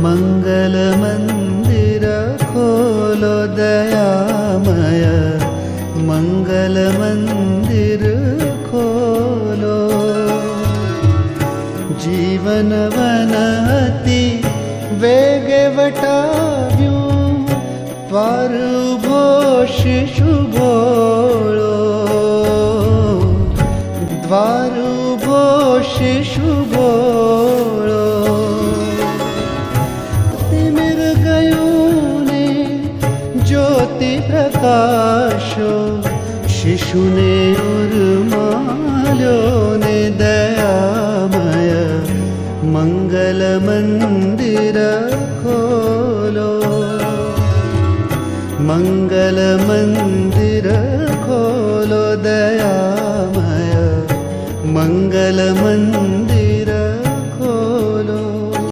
मंगल मंदिर खोलो दयामय, मंगल मंदिर खोलो। जीवन वन अति वेगे वटाव्યું, द्वार उभो शिशु भोळो, द्वार उभो शिशु भोळो। तिमिर गયું ने ज्योति प्रकाशो, शिशुने उर्माल्यो ने दयामय, मंगल मंदिर खोलो, मंगल मंदिर खोलो दयामय, मंगल मंदिर